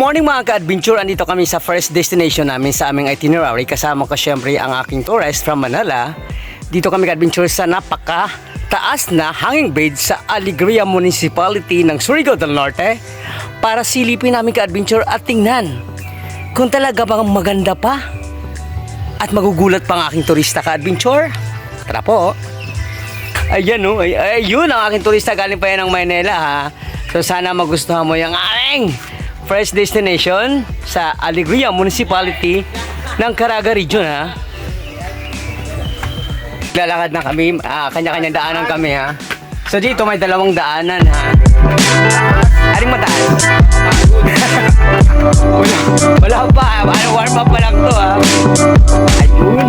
morning mga ka-adventure, andito kami sa first destination namin sa aming itinerary. Kasama ko syempre ang aking tourist from Manila. Dito kami ka-adventure sa napaka-taas na hanging bridge sa Alegria Municipality ng Surigao del Norte para silipin namin ka-adventure at tingnan kung talaga bang maganda pa at magugulat pa ang aking turista ka-adventure. Tara po. Ayan o, ayun ang aking turista galing pa yan ng Maynila ha. So sana magustuhan mo yung aking first destination sa Alegria Municipality ng Caraga Region ha. Lalakad na kami, kanya-kanyang daanan kami ha. So dito may dalawang daanan ha. Aring mataan? wala pa, warm up pa lang to ha. Ayun.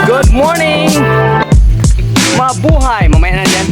Good morning! Mabuhay! Mamaya na dyan.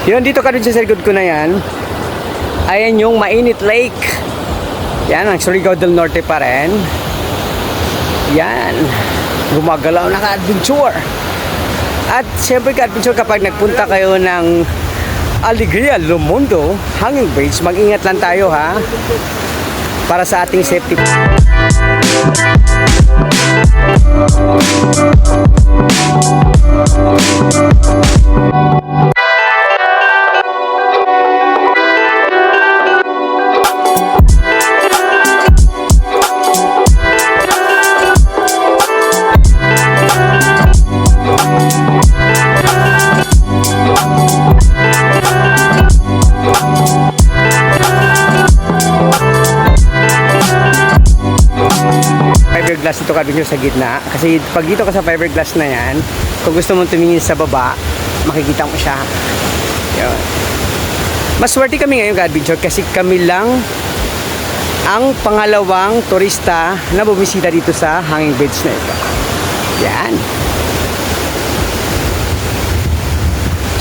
Yun, dito ka dun sa likod ko na yan. Ayan yung Mainit Lake. Yan, ang Surigao del Norte pa rin. Yan. Gumagalaw na ka-adventure. At siyempre ka-adventure kapag nagpunta kayo ng Alegria Lomondo Hanging Bridge, mag-ingat lang tayo ha. para sa ating safety. Fiberglass ito kabinyo sa gitna kasi pag dito ka sa fiberglass na yan, kung gusto mong tumingin sa baba, makikita mo siya. Yun. Mas swerte kami ngayon, Adventure, kasi kami lang ang pangalawang turista na bumisita dito sa hanging bridge na ito. Yan.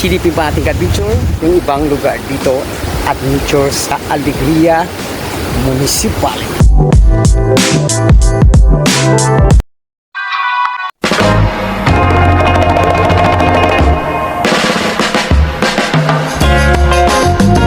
Silipin pa ating Adventure yung ibang lugar dito at nature sa Alegria Municipal.